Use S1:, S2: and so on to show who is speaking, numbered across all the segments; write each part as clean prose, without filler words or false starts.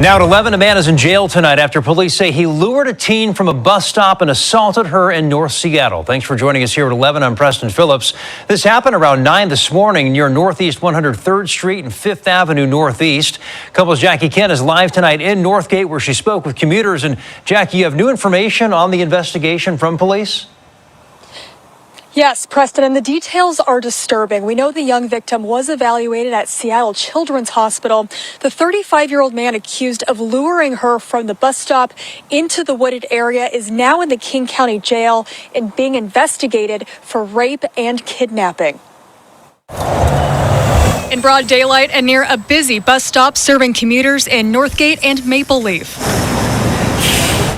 S1: Now at 11, a man is in jail tonight after police say he lured a teen from a bus stop and assaulted her in North Seattle. Thanks for joining us here at 11. I'm Preston Phillips. This happened around 9 this morning near Northeast 103rd Street and 5th Avenue Northeast. Couples Jackie Kent is live tonight in Northgate where she spoke with commuters. And Jackie, you have new information on the investigation from police?
S2: Yes, Preston, and the details are disturbing. We know the young victim was evaluated at Seattle Children's Hospital. The 35-year-old man accused of luring her from the bus stop into the wooded area is now in the King County Jail and being investigated for rape and kidnapping. In broad daylight and near a busy bus stop serving commuters in Northgate and Maple Leaf.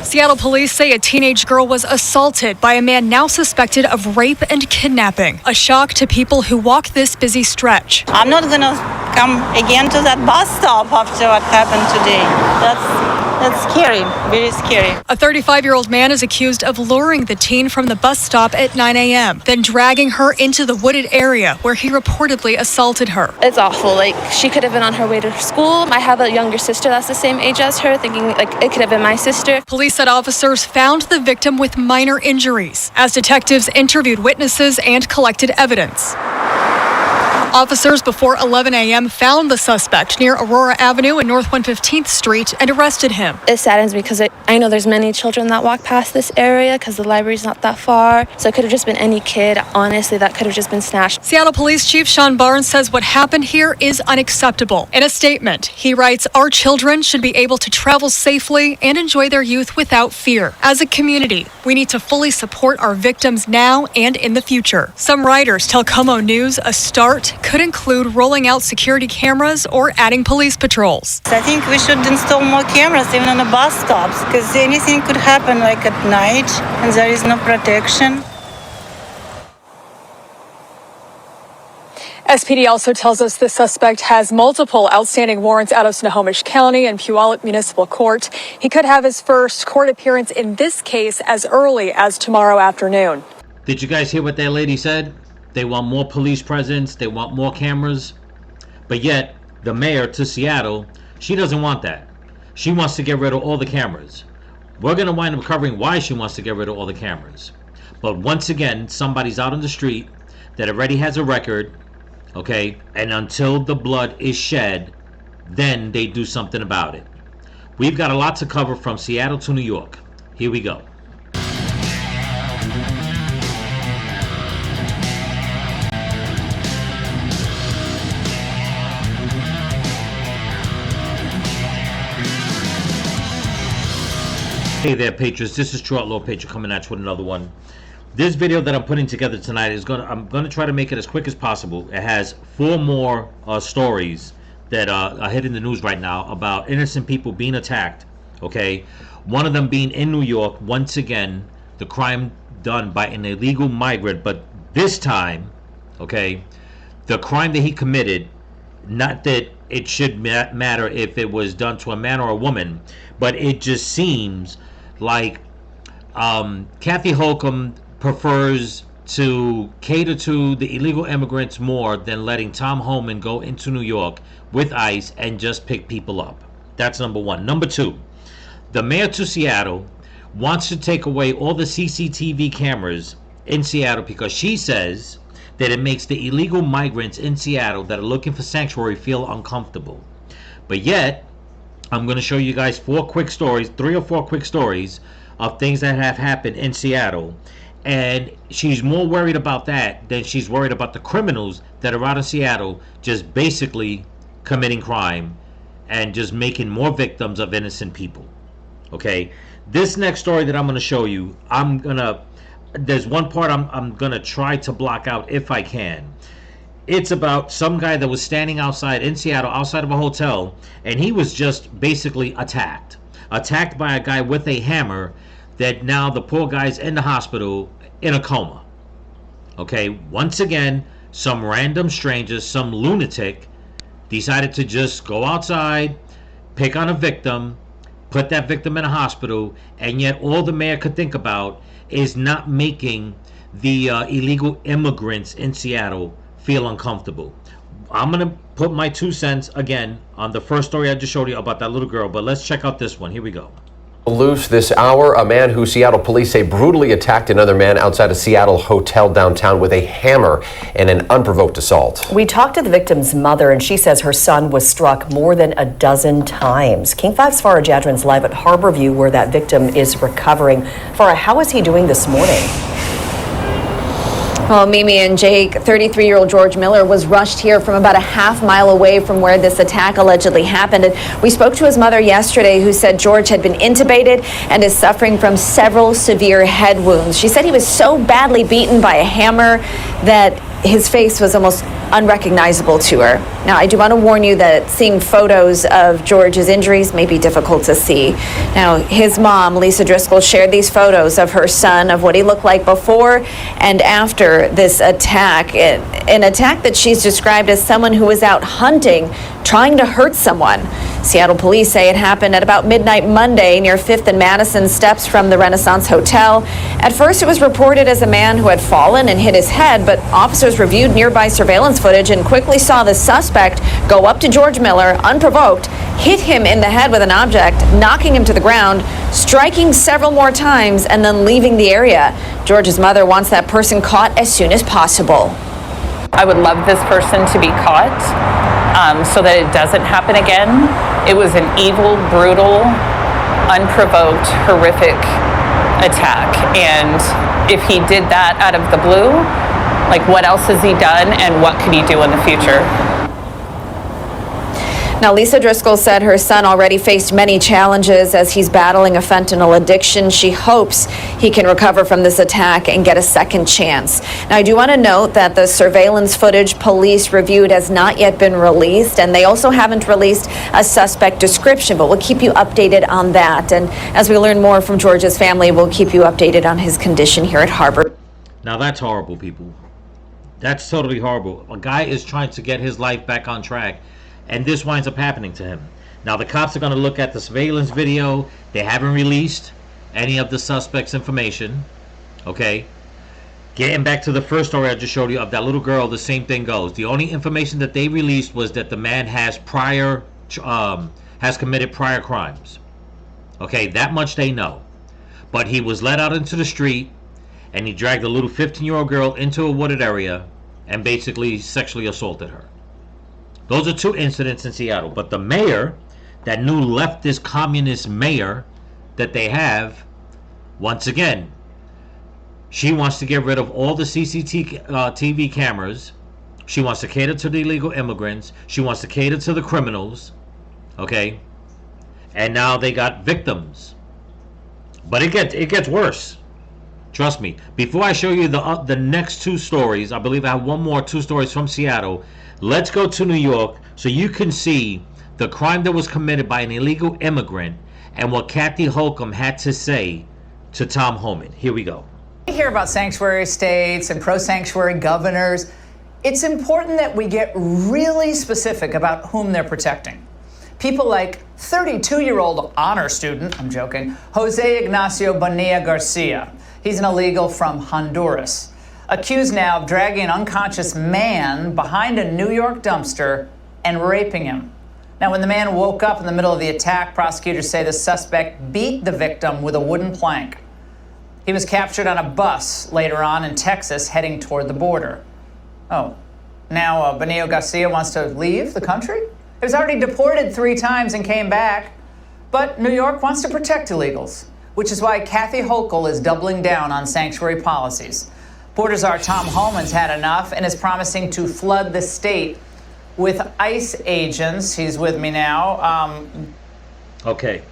S2: Seattle police say a teenage girl was assaulted by a man now suspected of rape and kidnapping. A shock to people who walk this busy stretch.
S3: I'm not going to come again to that bus stop after what happened today. That's scary, very scary.
S2: A 35-year-old man is accused of luring the teen from the bus stop at 9 a.m., then dragging her into the wooded area where he reportedly assaulted her.
S4: It's awful. She could have been on her way to school. I have a younger sister that's the same age as her, thinking it could have been my sister.
S2: Police said officers found the victim with minor injuries as detectives interviewed witnesses and collected evidence. Officers before 11 a.m. found the suspect near Aurora Avenue and North 115th Street and arrested him.
S4: It saddens me because I know there's many children that walk past this area because the library's not that far. So it could have just been any kid, honestly, that could have just been snatched.
S2: Seattle Police Chief Sean Barnes says what happened here is unacceptable. In a statement, he writes, "Our children should be able to travel safely and enjoy their youth without fear. As a community, we need to fully support our victims now and in the future." Some writers tell Como News a start could include rolling out security cameras or adding police patrols.
S3: I think we should install more cameras even on the bus stops because anything could happen at night and there is no protection.
S2: SPD also tells us the suspect has multiple outstanding warrants out of Snohomish County and Puyallup Municipal Court. He could have his first court appearance in this case as early as tomorrow afternoon.
S5: Did you guys hear what that lady said? They want more police presence, they want more cameras, but yet the mayor to Seattle, she doesn't want that. She wants to get rid of all the cameras. We're going to wind up covering why she wants to get rid of all the cameras. But once again, somebody's out on the street that already has a record, okay, and until the blood is shed, then they do something about it. We've got a lot to cover from Seattle to New York. Here we go. Hey there, Patriots. This is TrueOutlawPatriot coming at you with another one. This video that I'm putting together tonight is I'm gonna try to make it as quick as possible. It has 4 more stories that are hitting the news right now about innocent people being attacked. Okay, one of them being in New York. Once again, the crime done by an illegal migrant, but this time, okay, the crime that he committed. Not that it should matter if it was done to a man or a woman, but it just seems like Kathy Holcomb prefers to cater to the illegal immigrants more than letting Tom Homan go into New York with ICE and just pick people up. That's number one. Number two, the mayor to Seattle wants to take away all the CCTV cameras in Seattle because she says that it makes the illegal migrants in Seattle that are looking for sanctuary feel uncomfortable. But yet, I'm going to show you guys 3 or 4 quick stories of things that have happened in Seattle. And she's more worried about that than she's worried about the criminals that are out of Seattle just basically committing crime and just making more victims of innocent people. Okay, this next story that I'm going to show you, there's one part I'm going to try to block out if I can. It's about some guy that was standing outside in Seattle, outside of a hotel, and he was just basically attacked by a guy with a hammer that now the poor guy's in the hospital in a coma. Okay, once again, some random stranger, some lunatic, decided to just go outside, pick on a victim, put that victim in a hospital, and yet all the mayor could think about is not making the illegal immigrants in Seattle feel uncomfortable. I'm going to put my 2 cents again on the first story I just showed you about that little girl, but let's check out this one. Here we go.
S6: Loose this hour, a man who Seattle police say brutally attacked another man outside a Seattle hotel downtown with a hammer in an unprovoked assault.
S7: We talked to the victim's mother, and she says her son was struck more than a dozen times. King 5's Farah Jadran's live at Harborview, where that victim is recovering. Farah, how is he doing this morning?
S8: Well, Mimi and Jake, 33-year-old George Miller was rushed here from about a half-mile away from where this attack allegedly happened. And we spoke to his mother yesterday, who said George had been intubated and is suffering from several severe head wounds. She said he was so badly beaten by a hammer that his face was almost unrecognizable to her. Now, I do want to warn you that seeing photos of George's injuries may be difficult to see. Now, his mom, Lisa Driscoll, shared these photos of her son, of what he looked like before and after this attack. An attack that she's described as someone who was out hunting, trying to hurt someone. Seattle police say it happened at about midnight Monday near 5th and Madison, steps from the Renaissance Hotel. At first, it was reported as a man who had fallen and hit his head, but officers reviewed nearby surveillance footage and quickly saw the suspect go up to George Miller unprovoked, hit him in the head with an object, knocking him to the ground, striking several more times, and then leaving the area. George's mother wants that person caught as soon as possible.
S9: I would love this person to be caught so that it doesn't happen again. It was an evil, brutal, unprovoked, horrific attack. And if he did that out of the blue, like, what else has he done and what could he do in the future?
S8: Now, Lisa Driscoll said her son already faced many challenges as he's battling a fentanyl addiction. She hopes he can recover from this attack and get a second chance. Now, I do want to note that the surveillance footage police reviewed has not yet been released, and they also haven't released a suspect description, but we'll keep you updated on that. And as we learn more from George's family, we'll keep you updated on his condition here at Harbor.
S5: Now, that's horrible, people. That's totally horrible. A guy is trying to get his life back on track, and this winds up happening to him. Now, the cops are going to look at the surveillance video. They haven't released any of the suspect's information. Okay? Getting back to the first story I just showed you of that little girl, the same thing goes. The only information that they released was that the man has committed prior crimes. Okay, that much they know. But he was let out into the street, and he dragged a little 15-year-old girl into a wooded area and basically sexually assaulted her. Those are 2 incidents in Seattle. But the mayor, that new leftist communist mayor that they have, once again, she wants to get rid of all the CCTV cameras. She wants to cater to the illegal immigrants. She wants to cater to the criminals. Okay? And now they got victims. But it gets worse. Trust me. Before I show you the next 2 stories, I believe I have one more 2 stories from Seattle. Let's go to New York so you can see the crime that was committed by an illegal immigrant and what Kathy Holcomb had to say to Tom Homan. Here we go.
S10: We hear about sanctuary states and pro-sanctuary governors. It's important that we get really specific about whom they're protecting. People like 32-year-old honor student, I'm joking, Jose Ignacio Bonilla Garcia. He's an illegal from Honduras, accused now of dragging an unconscious man behind a New York dumpster and raping him. Now, when the man woke up in the middle of the attack, prosecutors say the suspect beat the victim with a wooden plank. He was captured on a bus later on in Texas heading toward the border. Oh, now Bonilla Garcia wants to leave the country? He was already deported 3 times and came back. But New York wants to protect illegals, which is why Kathy Hochul is doubling down on sanctuary policies. Border Czar Tom Homan's had enough and is promising to flood the state with ICE agents. He's with me now.
S5: Okay.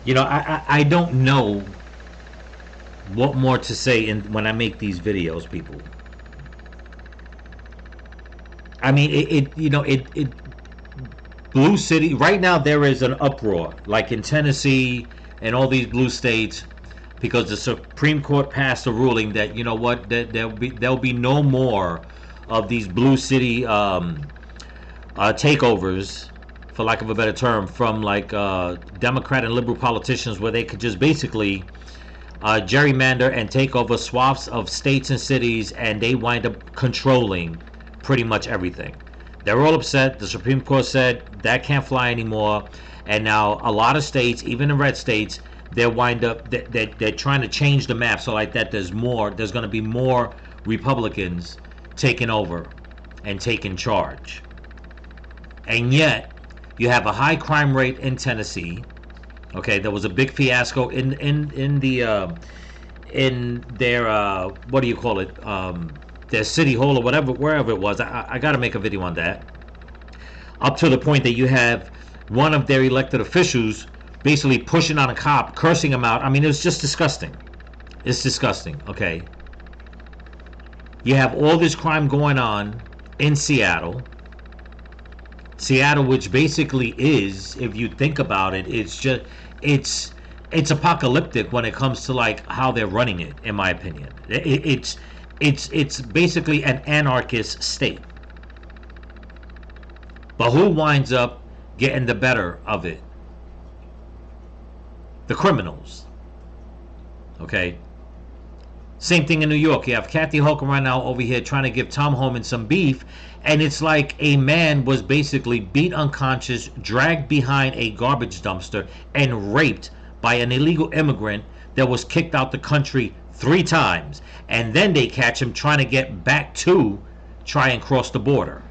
S5: You know, I don't know what more to say when I make these videos, people. I mean, blue city, right now there is an uproar, like in Tennessee and all these blue states, because the Supreme Court passed a ruling that, you know what, there'll be no more of these blue city takeovers, for lack of a better term, from like Democrat and liberal politicians, where they could just basically gerrymander and take over swaths of states and cities, and they wind up controlling pretty much everything. They're all upset. The Supreme Court said that can't fly anymore. And now a lot of states, even the red states, they're trying to change the map so like that there's going to be more Republicans taking over and taking charge. And yet you have a high crime rate in Tennessee. Okay, there was a big fiasco in their what do you call it, their city hall or whatever, wherever it was. I got to make a video on that. Up to the point that you have one of their elected officials basically pushing on a cop, cursing him out. I mean, it was just disgusting. It's disgusting. Okay, you have all this crime going on in Seattle, which basically is, if you think about it, it's apocalyptic when it comes to like how they're running it. In my opinion, it's basically an anarchist state. But who winds up getting the better of it? The criminals. Okay. Same thing in New York. You have Kathy Hochul right now over here trying to give Tom Homan some beef, and it's like a man was basically beat unconscious, dragged behind a garbage dumpster, and raped by an illegal immigrant that was kicked out the country 3 times. And then they catch him trying to get back to try and cross the border.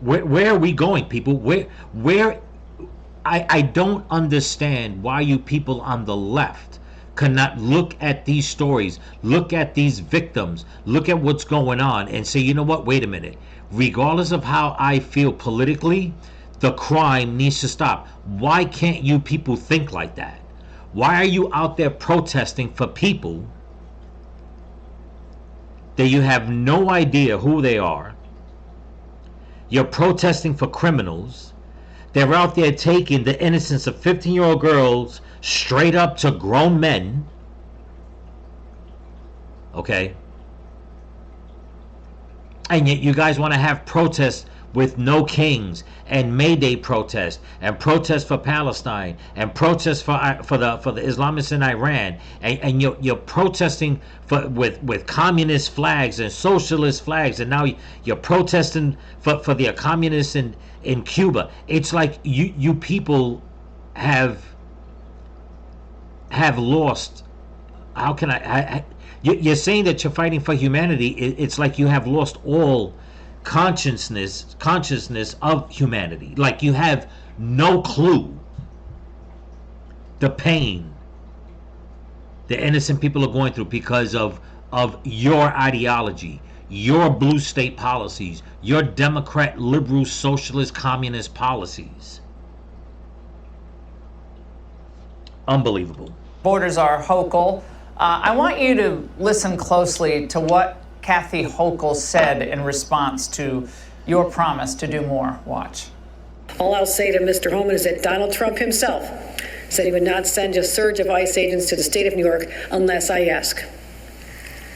S5: Where are we going, people? Where I don't understand why you people on the left cannot look at these stories, look at these victims, look at what's going on and say, you know what, wait a minute. Regardless of how I feel politically, the crime needs to stop. Why can't you people think like that? Why are you out there protesting for people that you have no idea who they are? You're protesting for criminals. They're out there taking the innocence of 15-year-old girls straight up to grown men. Okay? And yet you guys want to have protests with no kings, and May Day protests, and protests for Palestine, and protests for the Islamists in Iran, and you're protesting with communist flags and socialist flags, and now you're protesting for the communists in Cuba. It's like you people have lost. How can you're saying that you're fighting for humanity? It's like you have lost all consciousness of humanity. Like you have no clue the pain the innocent people are going through because of your ideology, your blue state policies, your Democrat, liberal, socialist, communist policies. Unbelievable.
S10: Borders are Hochul. I want you to listen closely to what Kathy Hochul said in response to your promise to do more. Watch.
S11: All I'll say to Mr. Homan is that Donald Trump himself said he would not send a surge of ICE agents to the state of New York unless I ask.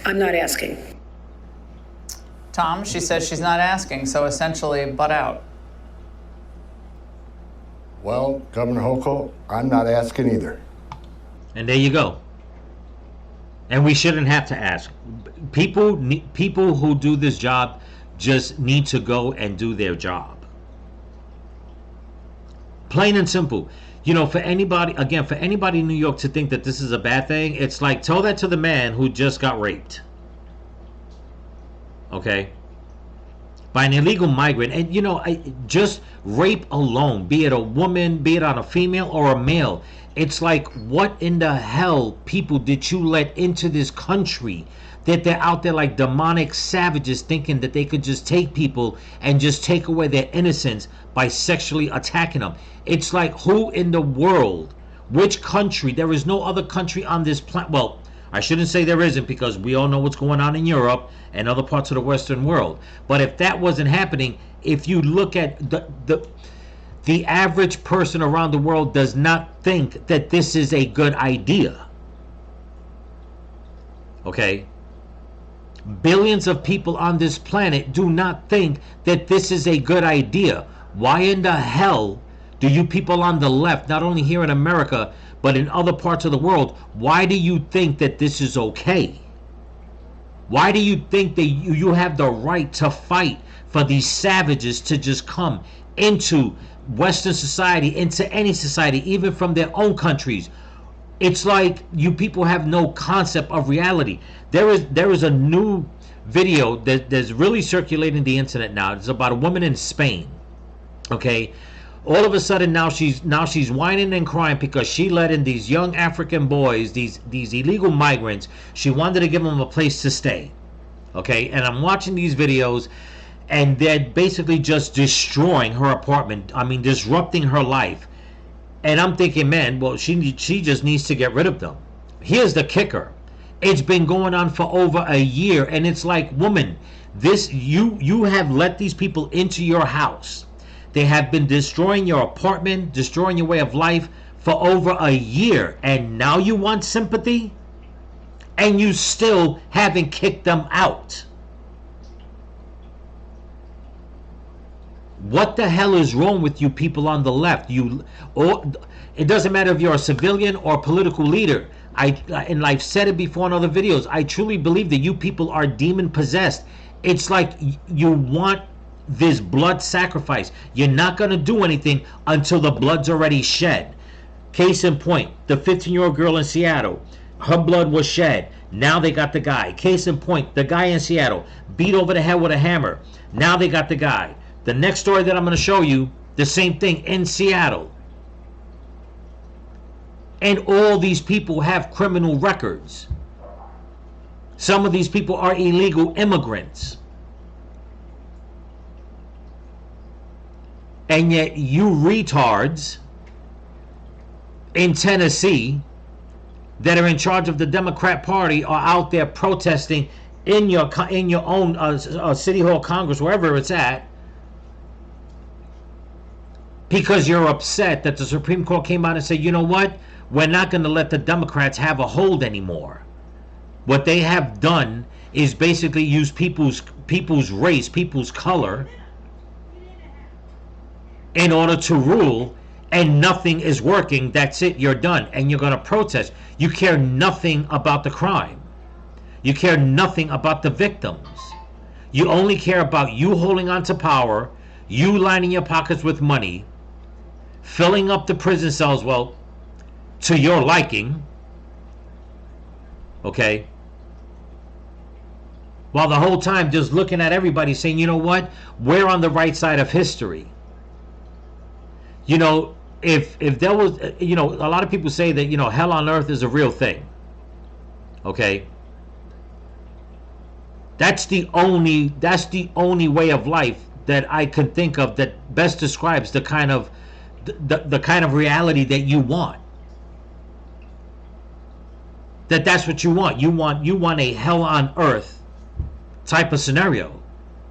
S11: I'm not asking.
S10: Tom, she says she's not asking, so essentially butt out.
S12: Well, Governor Hochul, I'm not asking either.
S5: And there you go. And we shouldn't have to ask. People who do this job just need to go and do their job. Plain and simple. You know, for anybody in New York to think that this is a bad thing, it's like, tell that to the man who just got raped. Okay? By an illegal migrant. And, you know, just rape alone, be it a woman, be it on a female or a male. It's like, what in the hell people did you let into this country that they're out there like demonic savages thinking that they could just take people and just take away their innocence by sexually attacking them? It's like, who in the world, which country? There is no other country on this planet. Well, I shouldn't say there isn't, because we all know what's going on in Europe and other parts of the Western world. But if that wasn't happening, if you look at the average person around the world does not think that this is a good idea. Okay? Billions of people on this planet do not think that this is a good idea. Why in the hell do you people on the left, not only here in America, but in other parts of the world, why do you think that this is okay? Why do you think that you have the right to fight for these savages to just come into Western society, into any society, even from their own countries? It's like you people have no concept of reality. There is a new video that's really circulating the internet now. It's about a woman in Spain. Okay, all of a sudden now she's whining and crying because she let in these young African boys, these illegal migrants. She wanted to give them a place to stay. Okay, and I'm watching these videos, and they're basically just destroying her apartment. I mean, disrupting her life. And I'm thinking, man, well, she just needs to get rid of them. Here's the kicker. It's been going on for over a year, and it's like, woman, you have let these people into your house. They have been destroying your apartment, destroying your way of life for over a year, and now you want sympathy? And you still haven't kicked them out. What the hell is wrong with you people on the left? It doesn't matter if you're a civilian or a political leader. And I've said it before in other videos. I truly believe that you people are demon possessed. It's like you want this blood sacrifice. You're not going to do anything until the blood's already shed. Case in point, the 15-year-old girl in Seattle, her blood was shed. Now they got the guy. Case in point, the guy in Seattle beat over the head with a hammer. Now they got the guy. The next story that I'm going to show you, the same thing in Seattle. And all these people have criminal records. Some of these people are illegal immigrants. And yet you retards in Tennessee that are in charge of the Democrat Party are out there protesting in your own City Hall, Congress, wherever it's at, because you're upset that the Supreme Court came out and said, you know what? We're not going to let the Democrats have a hold anymore. What they have done is basically use people's race, people's color, in order to rule, and nothing is working. That's it. You're done. And you're going to protest. You care nothing about the crime. You care nothing about the victims. You only care about you holding on to power, you lining your pockets with money, filling up the prison cells, well, to your liking. Okay? While the whole time just looking at everybody saying, you know what? We're on the right side of history. You know, if there was, you know, a lot of people say that, you know, hell on earth is a real thing. Okay? That's the only way of life that I could think of that best describes the kind of the kind of reality that you want. That's what you want. You want a hell on earth type of scenario.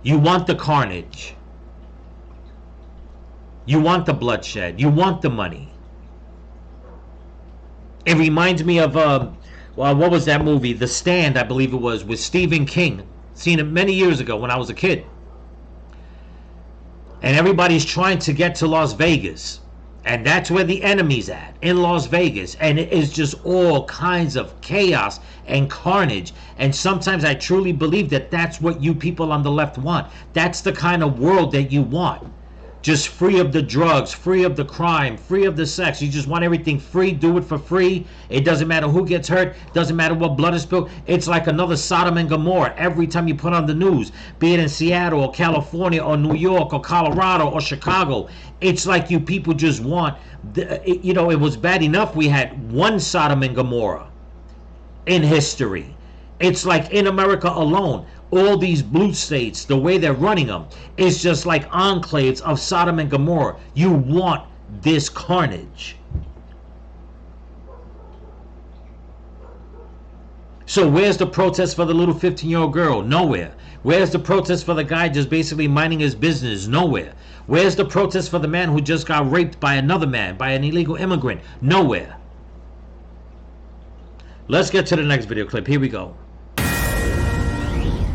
S5: You want the carnage. You want the bloodshed. You want the money. It reminds me of well, what was that movie? The Stand, I believe it was, with Stephen King. Seen it many years ago when I was a kid. And everybody's trying to get to Las Vegas. And that's where the enemy's at, in Las Vegas. And it is just all kinds of chaos and carnage. And sometimes I truly believe that that's what you people on the left want. That's the kind of world that you want. Just free of the drugs, free of the crime, free of the sex. You just want everything free. Do it for free. It doesn't matter who gets hurt. Doesn't matter what blood is spilled. It's like another Sodom and Gomorrah every time you put on the news. Be it in Seattle or California or New York or Colorado or Chicago. It's like you people just want, you know, it was bad enough we had one Sodom and Gomorrah in history. It's like in America alone, all these blue states, the way they're running them, is just like enclaves of Sodom and Gomorrah. You want this carnage. So where's the protest for the little 15-year-old girl? Nowhere. Where's the protest for the guy just basically minding his business? Nowhere. Where's the protest for the man who just got raped by another man, by an illegal immigrant? Nowhere. Let's get to the next video clip. Here we go.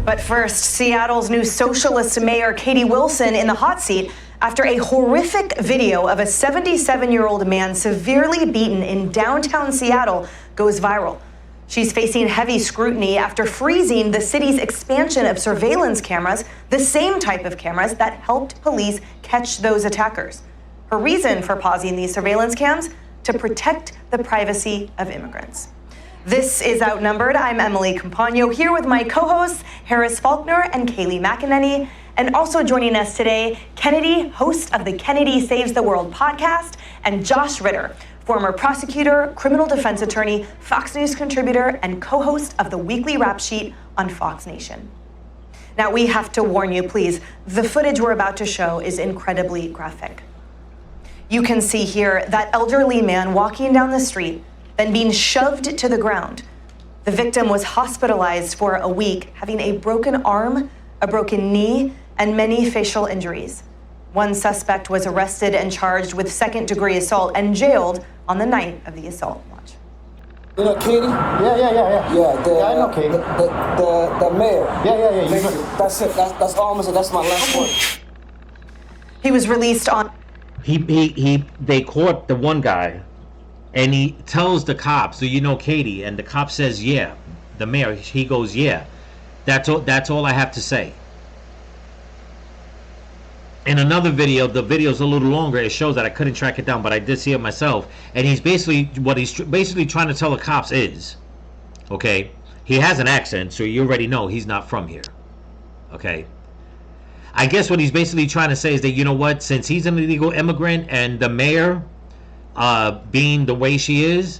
S13: But first, Seattle's new socialist mayor, Katie Wilson, in the hot seat after a horrific video of a 77-year-old man severely beaten in downtown Seattle goes viral. She's facing heavy scrutiny after freezing the city's expansion of surveillance cameras, the same type of cameras that helped police catch those attackers. Her reason for pausing these surveillance cams? To protect the privacy of immigrants. This is Outnumbered. I'm Emily Compagno here with my co-hosts Harris Faulkner and Kaylee McEnany. And also joining us today, Kennedy, host of the Kennedy Saves the World podcast, and Josh Ritter, former prosecutor, criminal defense attorney, Fox News contributor, and co-host of the weekly rap sheet on Fox Nation. Now, we have to warn you, please, the footage we're about to show is incredibly graphic. You can see here that elderly man walking down the street, then being shoved to the ground. The victim was hospitalized for a week, having a broken arm, a broken knee, and many facial injuries. One suspect was arrested and charged with second-degree assault and jailed on the night of the assault. Watch.
S14: You know Katie? Yeah, I know Katie. The mayor. Yeah. That's it. That's almost it. That's my last word.
S13: He was released on.
S5: They caught the one guy, and he tells the cops, "So you know Katie?" And the cop says, "Yeah." The mayor, he goes, "Yeah." That's all I have to say. In another video, the video's a little longer. It shows that I couldn't track it down, but I did see it myself. And he's basically basically trying to tell the cops is, okay, he has an accent, so you already know he's not from here. Okay. I guess what he's basically trying to say is that, you know what, since he's an illegal immigrant and the mayor being the way she is,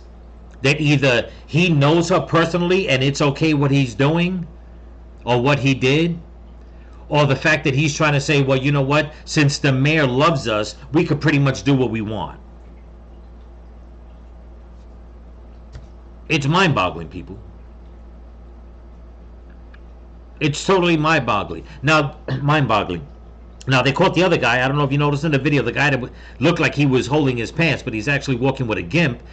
S5: that either he knows her personally and it's okay what he's doing or what he did, or the fact that he's trying to say, well, you know what, since the mayor loves us, we could pretty much do what we want. It's mind-boggling, people. It's totally mind-boggling. Now, Now, they caught the other guy. I don't know if you noticed in the video, the guy that looked like he was holding his pants, but he's actually walking with a gimp.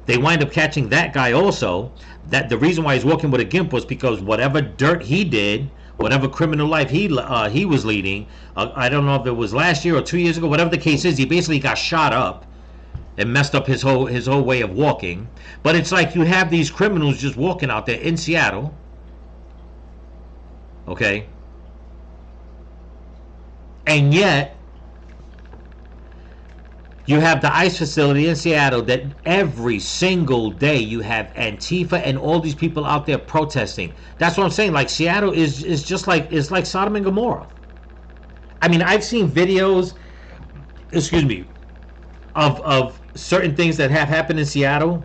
S5: They wind up catching that guy also. That the reason why he's walking with a gimp was because whatever dirt he did, whatever criminal life he was leading, I don't know if it was last year or 2 years ago, whatever the case is, he basically got shot up and messed up his whole way of walking. But it's like you have these criminals just walking out there in Seattle, okay, and yet you have the ICE facility in Seattle that every single day you have Antifa and all these people out there protesting. That's what I'm saying. Like, Seattle is just like, it's like Sodom and Gomorrah. I mean, I've seen videos, excuse me, of certain things that have happened in Seattle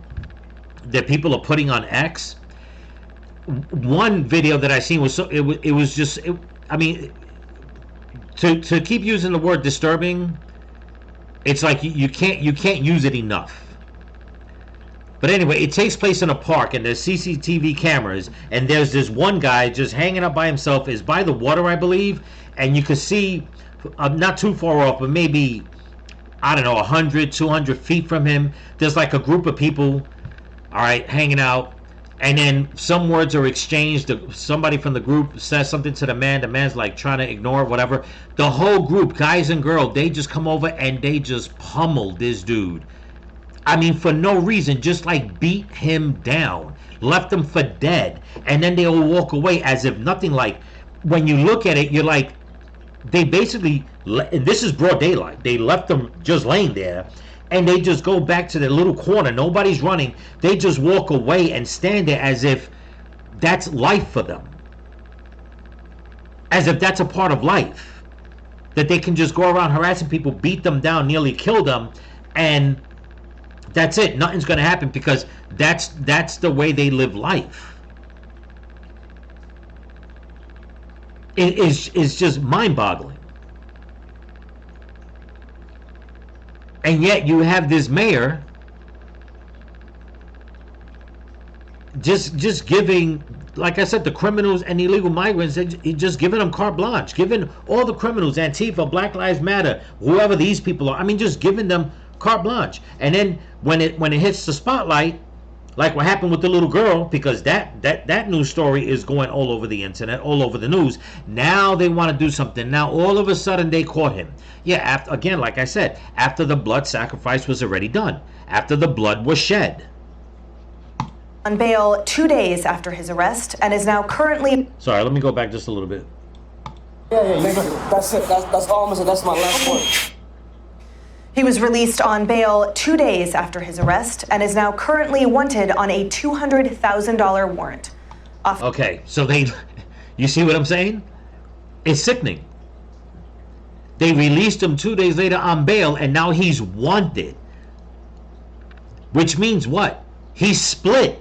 S5: that people are putting on X. One video that I seen was so, it was just, I mean, to keep using the word disturbing, it's like you can't use it enough. But anyway, it takes place in a park, and there's CCTV cameras, and there's this one guy just hanging up by himself, is by the water, I believe, and you can see, not too far off, but maybe, I don't know, 100, 200 feet from him, there's like a group of people, all right, hanging out, and then some words are exchanged. Somebody from the group says something to the man. The man's like trying to ignore it, whatever. The whole group, guys and girls, they just come over and they just pummel this dude. I mean, for no reason, just like beat him down, left him for dead, and then they all walk away as if nothing. Like, when you look at it, you're like, they basically, and this is broad daylight, they left them just laying there, and they just go back to their little corner. Nobody's running. They just walk away and stand there as if that's life for them. As if that's a part of life. That they can just go around harassing people, beat them down, nearly kill them, and that's it. Nothing's going to happen because that's the way they live life. It's just mind-boggling. And yet you have this mayor just giving, like I said, the criminals and illegal migrants, just giving them carte blanche, giving all the criminals, Antifa, Black Lives Matter, whoever these people are, I mean, just giving them carte blanche. And then when it hits the spotlight, like what happened with the little girl, because that news story is going all over the internet, all over the news. Now they want to do something. Now all of a sudden they caught him. Yeah, again, like I said, after the blood sacrifice was already done, after the blood was shed.
S13: On bail 2 days after his arrest and is now currently...
S5: Sorry, let me go back just a little bit.
S14: Yeah, that's it. That's all I'm saying. That's my last point.
S13: He was released on bail 2 days after his arrest and is now currently wanted on a $200,000 warrant.
S5: Okay, so you see what I'm saying? It's sickening. They released him 2 days later on bail, and now he's wanted. Which means what? He's split.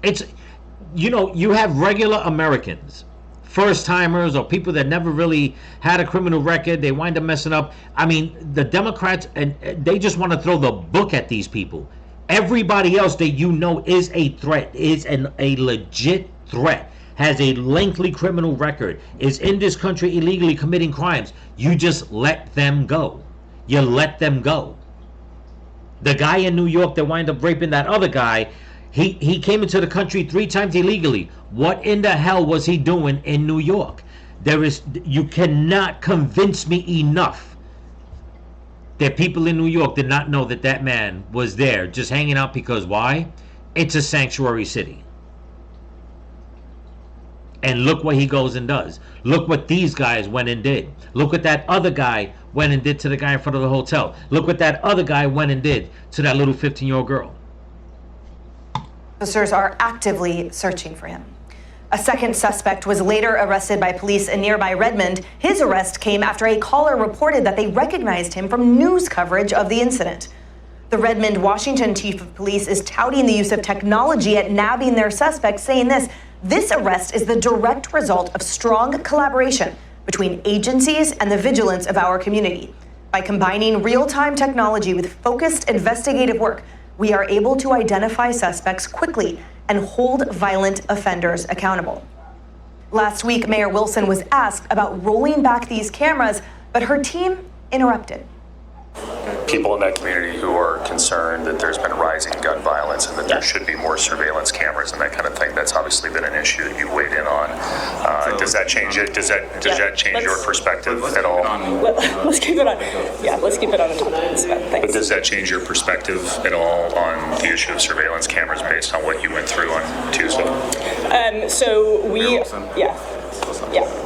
S5: It's, you know, you have regular Americans, first-timers or people that never really had a criminal record. They wind up messing up. I mean, the Democrats, and they just want to throw the book at these people. Everybody else that you know is a threat, is a legit threat, has a lengthy criminal record, is in this country illegally committing crimes. You just let them go. You let them go. The guy in New York that wind up raping that other guy, he came into the country 3 times illegally. What in the hell was he doing in New York? You cannot convince me enough that people in New York did not know that that man was there just hanging out because why? It's a sanctuary city. And look what he goes and does. Look what these guys went and did. Look what that other guy went and did to the guy in front of the hotel. Look what that other guy went and did to that little 15-year-old girl.
S13: Officers are actively searching for him. A second suspect was later arrested by police in nearby Redmond. His arrest came after a caller reported that they recognized him from news coverage of the incident. The Redmond, Washington chief of police is touting the use of technology at nabbing their suspects, saying this arrest is the direct result of strong collaboration between agencies and the vigilance of our community. By combining real-time technology with focused investigative work, we are able to identify suspects quickly and hold violent offenders accountable. Last week, Mayor Wilson was asked about rolling back these cameras, but her team interrupted.
S15: People in that community who are concerned that there's been rising gun violence and that there should be more surveillance cameras and that kind of thing. That's obviously been an issue that you've weighed in on. Does that change it? Does that change your perspective at all?
S16: Let's keep it on. Yeah, let's keep it on the topic. Thanks.
S15: But does that change your perspective at all on the issue of surveillance cameras based on what you went through on Tuesday?
S16: Yeah.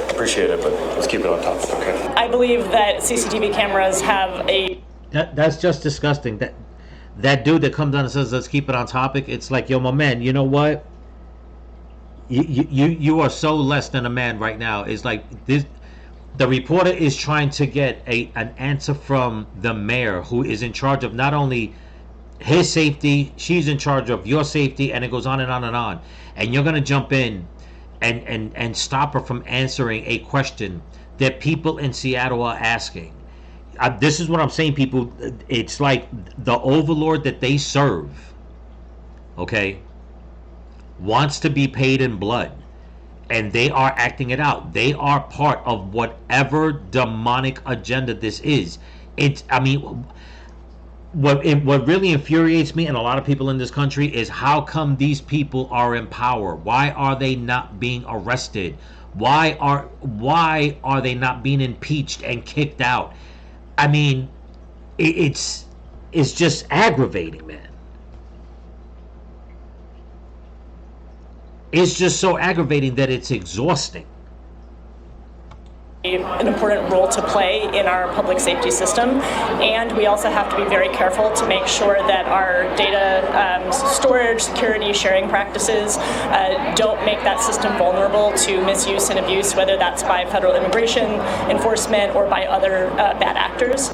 S15: Appreciate it, but let's keep it on topic. Okay.
S16: I believe that CCTV cameras have a...
S5: That's just disgusting. That dude that comes on and says, let's keep it on topic, it's like, yo, my man, you know what? You are so less than a man right now. It's like this. The reporter is trying to get an answer from the mayor, who is in charge of not only his safety, she's in charge of your safety, and it goes on and on and on. And you're going to jump in and stop her from answering a question that people in Seattle are asking. This is what I'm saying, people. It's like the overlord that they serve, okay, wants to be paid in blood, and they are acting it out. They are part of whatever demonic agenda this is. What really infuriates me and a lot of people in this country is how come these people are in power? Why are they not being arrested? Why are they not being impeached and kicked out? I mean, it's just aggravating, man. It's just so aggravating that it's exhausting.
S16: An important role to play in our public safety system, and we also have to be very careful to make sure that our data storage, security, sharing practices don't make that system vulnerable to misuse and abuse, whether that's by federal immigration enforcement or by other bad actors.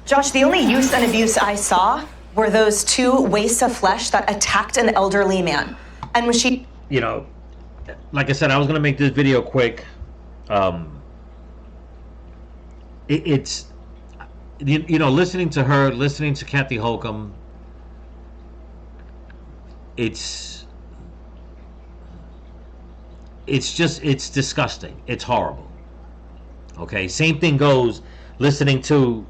S13: Josh, the only use and abuse I saw were those 2 wastes of flesh that attacked an elderly man. And when she...
S5: You know, like I said, I was going to make this video quick. It's, you know, listening to her, listening to Kathy Holcomb, it's disgusting. It's horrible. Okay, same thing goes listening to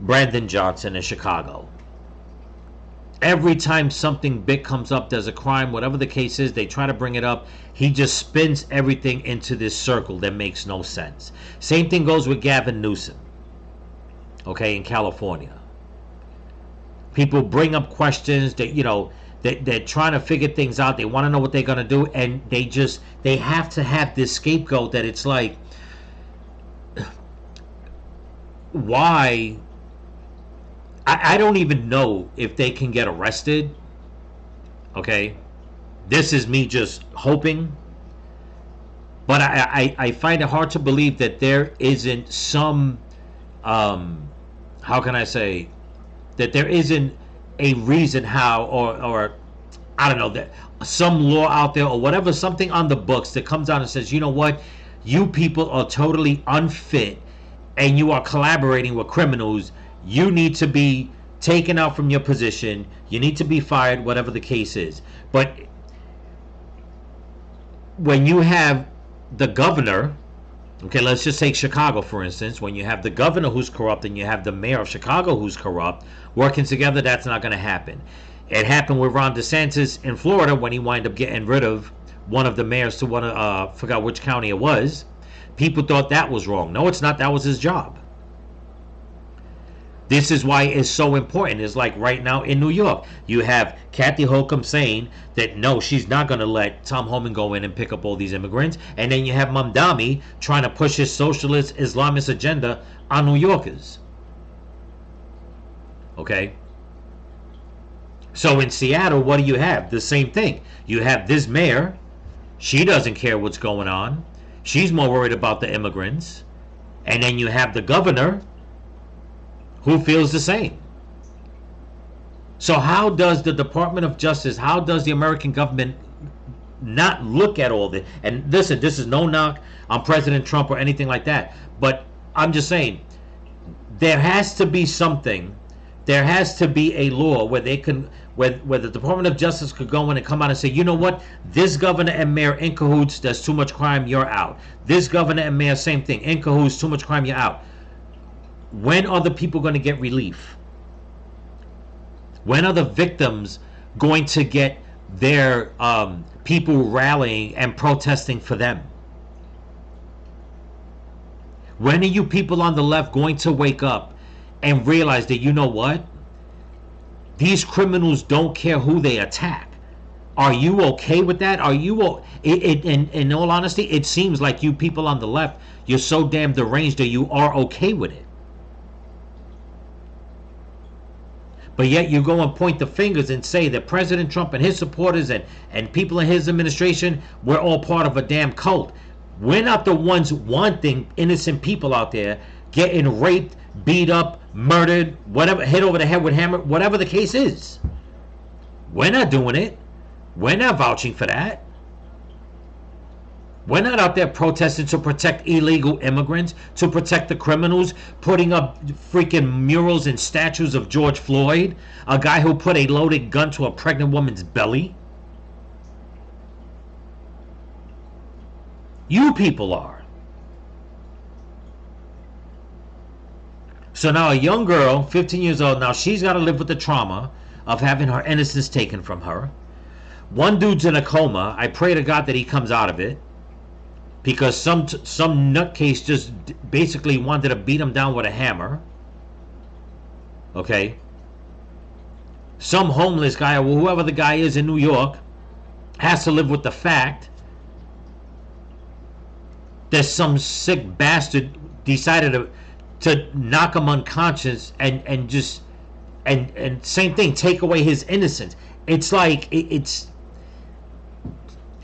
S5: Brandon Johnson in Chicago. Every time something big comes up, there's a crime, whatever the case is, they try to bring it up. He just spins everything into this circle that makes no sense. Same thing goes with Gavin Newsom. okay, in California. People bring up questions that, you know, they're trying to figure things out. They want to know what they're going to do, and they have to have this scapegoat that it's like, why? I don't even know if they can get arrested. Okay, this is me just hoping, but I find it hard to believe that there isn't some how can I say, that there isn't a reason how, or I don't know, that some law out there or whatever, something on the books that comes out and says, you know what, you people are totally unfit and you are collaborating with criminals. You need to be taken out from your position. You need to be fired, whatever the case is. But when you have the governor, okay, let's just take Chicago, for instance. When you have the governor who's corrupt and you have the mayor of Chicago who's corrupt working together, that's not going to happen. It happened with Ron DeSantis in Florida when he wound up getting rid of one of the mayors to one of, forgot which county it was. People thought that was wrong. No, it's not. That was his job. This is why it's so important. It's like right now in New York, you have Kathy Hochul saying that no, she's not going to let Tom Homan go in and pick up all these immigrants. And then you have Mamdani trying to push his socialist Islamist agenda on New Yorkers. Okay? So in Seattle, what do you have? The same thing. You have this mayor. She doesn't care what's going on. She's more worried about the immigrants. And then you have the governor who feels the same. So how does the Department of Justice, how does the American government not look at all this? And listen, this is no knock on President Trump or anything like that, but I'm just saying, there has to be something, there has to be a law where they can, where the Department of Justice could go in and come out and say, you know what, this governor and mayor in cahoots, there's too much crime, you're out. This governor and mayor, same thing, in cahoots, too much crime, you're out. When are the people going to get relief? When are the victims going to get their people rallying and protesting for them? When are you people on the left going to wake up and realize that, you know what? These criminals don't care who they attack. Are you okay with that? Are you in all honesty, it seems like you people on the left, you're so damn deranged that you are okay with it. But yet you go and point the fingers and say that President Trump and his supporters and people in his administration, we're all part of a damn cult. We're not the ones wanting innocent people out there getting raped, beat up, murdered, whatever, hit over the head with a hammer, whatever the case is. We're not doing it. We're not vouching for that. We're not out there protesting to protect illegal immigrants, to protect the criminals, putting up freaking murals and statues of George Floyd, a guy who put a loaded gun to a pregnant woman's belly. You people are. So now a young girl, 15 years old, now she's got to live with the trauma of having her innocence taken from her. One dude's in a coma. I pray to God that he comes out of it, because some nutcase just basically wanted to beat him down with a hammer. Okay? Some homeless guy, or whoever the guy is in New York, has to live with the fact that some sick bastard decided to knock him unconscious and same thing, take away his innocence. It's like, it's...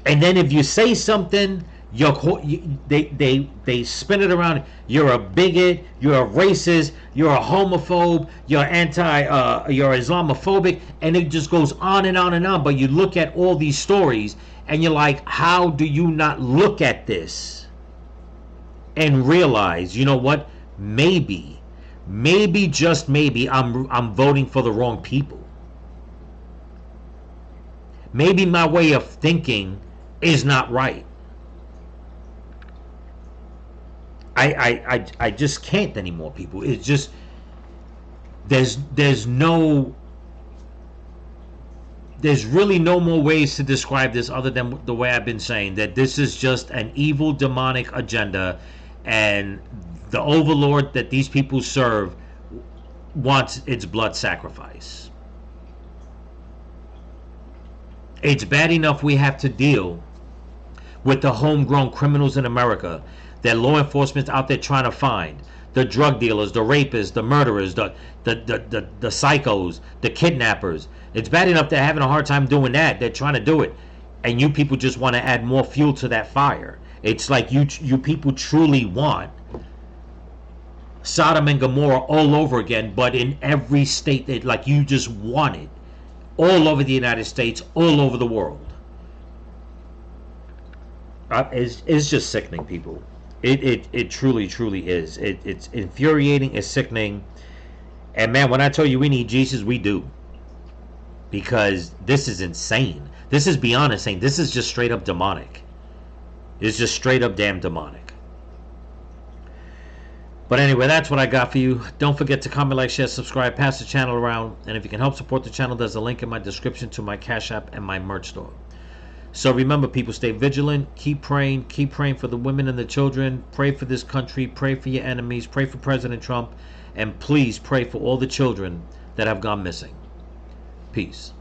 S5: And then if you say something, they spin it around. You're a bigot. You're a racist. You're a homophobe. You're you're Islamophobic, and it just goes on and on and on. But you look at all these stories, and you're like, how do you not look at this and realize, you know what? Maybe just maybe, I'm voting for the wrong people. Maybe my way of thinking is not right. I just can't anymore, people. It's just, there's really no more ways to describe this other than the way I've been saying, that this is just an evil demonic agenda, and the overlord that these people serve wants its blood sacrifice. It's bad enough we have to deal with the homegrown criminals in America that law enforcement's out there trying to find. The drug dealers, the rapists, the murderers, the psychos, the kidnappers. It's bad enough they're having a hard time doing that. They're trying to do it. And you people just want to add more fuel to that fire. It's like you people truly want Sodom and Gomorrah all over again, but in every state, that like you just want it. All over the United States, all over the world. It's just sickening, people. It truly is. It's infuriating. It's sickening. And man, when I tell you we need Jesus, we do. Because this is insane. This is beyond insane. This is just straight up demonic. It's just straight up damn demonic. But anyway, that's what I got for you. Don't forget to comment, like, share, subscribe, pass the channel around. And if you can help support the channel, there's a link in my description to my Cash App and my merch store. So remember, people, stay vigilant. Keep praying for the women and the children. Pray for this country. Pray for your enemies. Pray for President Trump. And please pray for all the children that have gone missing. Peace.